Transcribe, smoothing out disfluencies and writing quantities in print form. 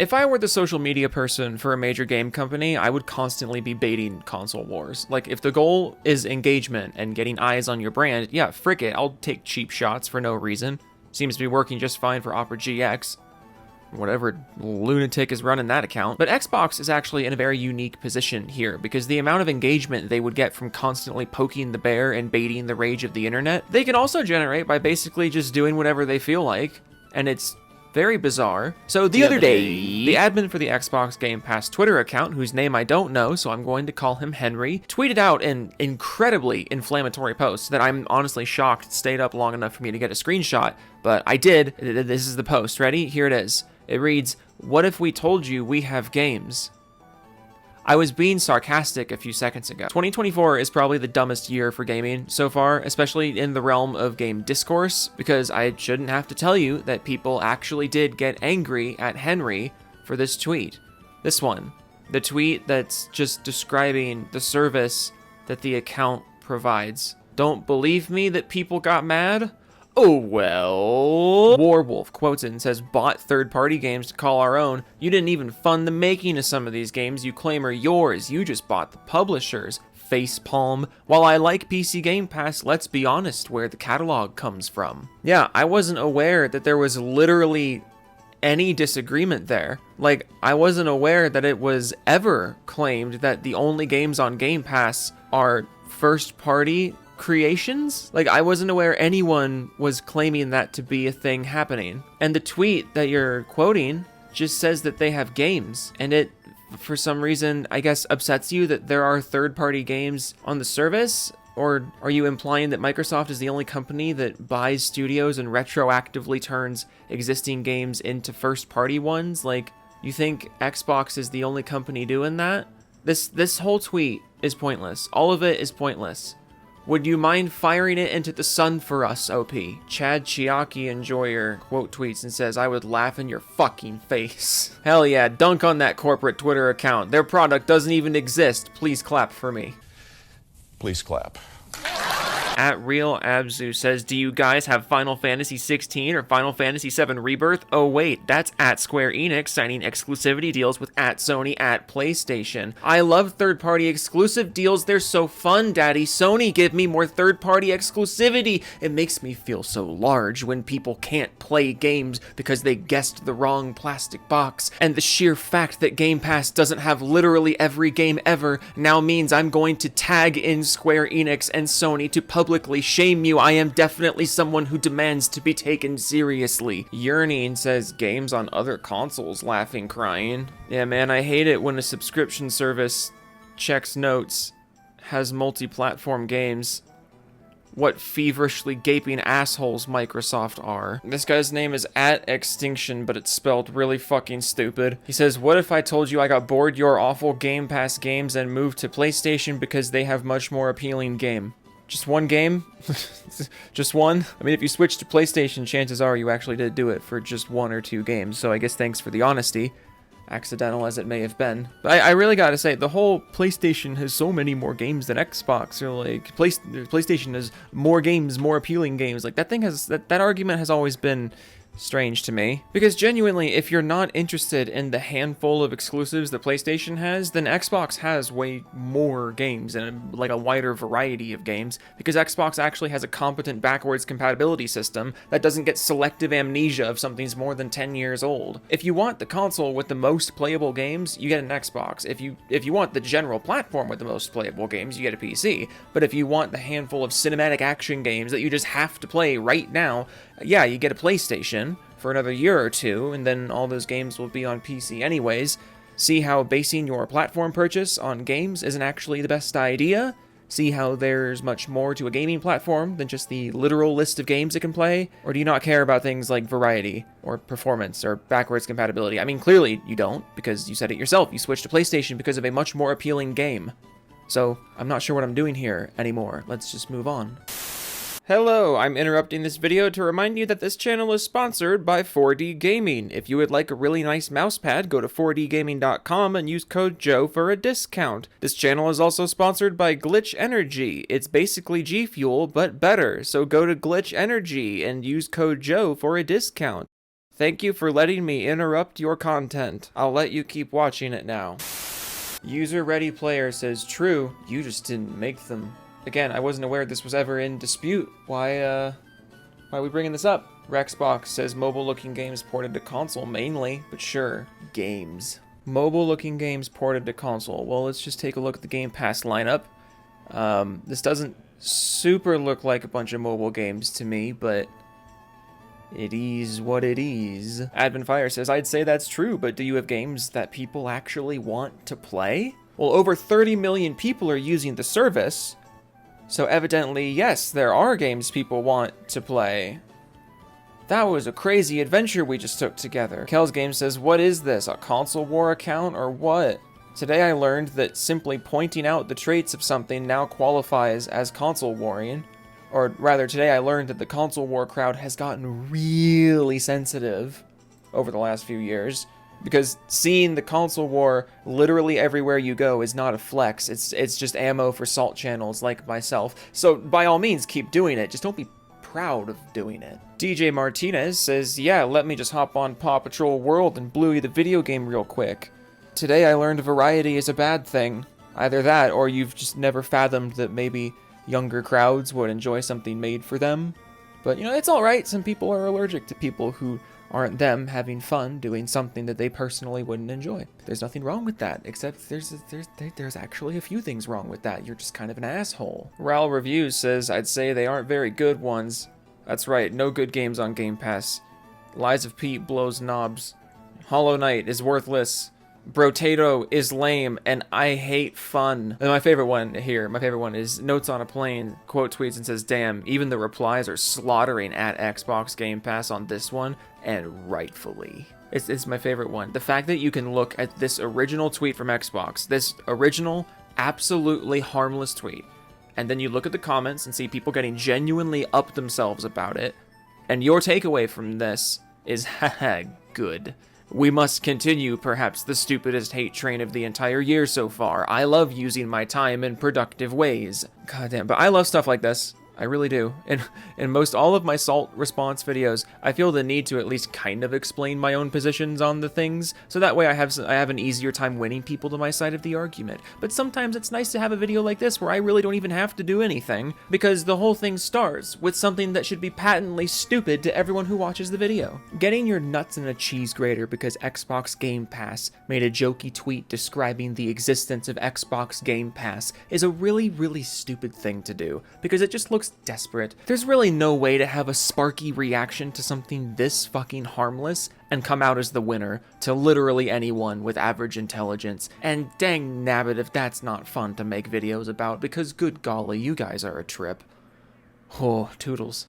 If I were the social media person for a major game company, I would constantly be baiting console wars. Like, if the goal is engagement and getting eyes on your brand, yeah, frick it, I'll take cheap shots for no reason. Seems to be working just fine for Opera GX. Whatever lunatic is running that account. But Xbox is actually in a very unique position here, because the amount of engagement they would get from constantly poking the bear and baiting the rage of the internet, they can also generate by basically just doing whatever they feel like, and it's very bizarre. So the other day, the admin for the Xbox Game Pass Twitter account, whose name I don't know, so I'm going to call him Henry, tweeted out an incredibly inflammatory post that I'm honestly shocked stayed up long enough for me to get a screenshot, but I did. This is the post. Ready? Here it is. It reads, "What if we told you we have games?" I was being sarcastic a few seconds ago. 2024 is probably the dumbest year for gaming so far, especially in the realm of game discourse, because I shouldn't have to tell you that people actually did get angry at Henry for this tweet. This one. The tweet that's just describing the service that the account provides. Don't believe me that people got mad? Oh well. Warwolf quotes it and says, "Bought third-party games to call our own. You didn't even fund the making of some of these games you claim are yours. You just bought the publishers." Facepalm. "While I like PC Game Pass, let's be honest where the catalog comes from." Yeah, I wasn't aware that there was literally any disagreement there. Like, I wasn't aware that it was ever claimed that the only games on Game Pass are first-party creations. Like, I wasn't aware anyone was claiming that to be a thing happening. And the tweet that you're quoting just says that they have games, and it, for some reason, I guess, upsets you that there are third-party games on the service? Or are you implying that Microsoft is the only company that buys studios and retroactively turns existing games into first-party ones? Like, you think Xbox is the only company doing that? This whole tweet is pointless. All of it is pointless. "Would you mind firing it into the sun for us, OP?" Chad Chiaki Enjoyer quote tweets and says, "I would laugh in your fucking face." Hell yeah, dunk on that corporate Twitter account. Their product doesn't even exist. Please clap for me. Please clap. At Real Abzu says, "Do you guys have Final Fantasy 16 or Final Fantasy 7 Rebirth?" Oh wait, that's at Square Enix signing exclusivity deals with at Sony at PlayStation. I love third-party exclusive deals. They're so fun, Daddy. Sony, give me more third-party exclusivity. It makes me feel so large when people can't play games because they guessed the wrong plastic box. And the sheer fact that Game Pass doesn't have literally every game ever now means I'm going to tag in Square Enix and Sony to publicly shame you. I am definitely someone who demands to be taken seriously." Yearning says, "Games on other consoles, laughing, crying." Yeah, man, I hate it when a subscription service checks notes, has multi-platform games. What feverishly gaping assholes Microsoft are. This guy's name is at Extinction, but it's spelled really fucking stupid. He says, "What if I told you I got bored your awful Game Pass games and moved to PlayStation because they have much more appealing game?" Just one game? Just one? I mean, if you switch to PlayStation, chances are you actually did do it for just one or two games, so I guess thanks for the honesty, accidental as it may have been. But I really gotta say, the whole PlayStation has so many more games than Xbox, or like, PlayStation has more games, more appealing games, like, that thing has, that argument has always been strange to me. Because genuinely, if you're not interested in the handful of exclusives that PlayStation has, then Xbox has way more games and like a wider variety of games, because Xbox actually has a competent backwards compatibility system that doesn't get selective amnesia if something's more than 10 years old. If you want the console with the most playable games, you get an Xbox. If you want the general platform with the most playable games, you get a PC. But if you want the handful of cinematic action games that you just have to play right now, yeah, you get a PlayStation for another year or two, and then all those games will be on PC anyways. See how basing your platform purchase on games isn't actually the best idea? See how there's much more to a gaming platform than just the literal list of games it can play? Or do you not care about things like variety, or performance, or backwards compatibility? I mean, clearly you don't, because you said it yourself. You switched to PlayStation because of a much more appealing game. So, I'm not sure what I'm doing here anymore. Let's just move on. Hello, I'm interrupting this video to remind you that this channel is sponsored by 4D Gaming. If you would like a really nice mousepad, go to 4dgaming.com and use code Joe for a discount. This channel is also sponsored by Glitch Energy. It's basically G Fuel, but better, so go to Glitch Energy and use code Joe for a discount. Thank you for letting me interrupt your content. I'll let you keep watching it now. User Ready Player says, true, you just didn't make them. Again, I wasn't aware this was ever in dispute. Why are we bringing this up? Rexbox says mobile-looking games ported to console mainly, but sure, games. Mobile-looking games ported to console. Well, let's just take a look at the Game Pass lineup. This doesn't super look like a bunch of mobile games to me, but it is what it is. Advent Fire says, I'd say that's true, but do you have games that people actually want to play? Well, over 30 million people are using the service, so evidently, yes, there are games people want to play. That was a crazy adventure we just took together. Kel's Game says, what is this, a console war account or what? Today I learned that simply pointing out the traits of something now qualifies as console warring. Or rather, today I learned that the console war crowd has gotten really sensitive over the last few years. Because seeing the console war literally everywhere you go is not a flex. It's just ammo for salt channels like myself. So by all means, keep doing it. Just don't be proud of doing it. DJ Martinez says, yeah, let me just hop on Paw Patrol World and Bluey the video game real quick. Today I learned variety is a bad thing. Either that, or you've just never fathomed that maybe younger crowds would enjoy something made for them. But, you know, it's alright. Some people are allergic to people who aren't them having fun doing something that they personally wouldn't enjoy. There's nothing wrong with that, except there's actually a few things wrong with that. You're just kind of an asshole. Ral Reviews says, I'd say they aren't very good ones. That's right, no good games on Game Pass. Lies of Pete blows knobs. Hollow Knight is worthless. Brotato is lame, and I hate fun. And my favorite one is Notes on a Plane, quote tweets and says, damn, even the replies are slaughtering at Xbox Game Pass on this one, and rightfully. It's my favorite one. The fact that you can look at this original tweet from Xbox, this original, absolutely harmless tweet, and then you look at the comments and see people getting genuinely up themselves about it, and your takeaway from this is, haha, good. We must continue perhaps the stupidest hate train of the entire year so far. I love using my time in productive ways. Goddamn, but I love stuff like this. I really do. In most all of my SALT response videos, I feel the need to at least kind of explain my own positions on the things, so that way I have an easier time winning people to my side of the argument. But sometimes it's nice to have a video like this where I really don't even have to do anything, because the whole thing starts with something that should be patently stupid to everyone who watches the video. Getting your nuts in a cheese grater because Xbox Game Pass made a jokey tweet describing the existence of Xbox Game Pass is a really, really stupid thing to do, because it just looks desperate. There's really no way to have a sparky reaction to something this fucking harmless and come out as the winner to literally anyone with average intelligence. And dang nabbit if that's not fun to make videos about, because good golly, you guys are a trip. Oh, toodles.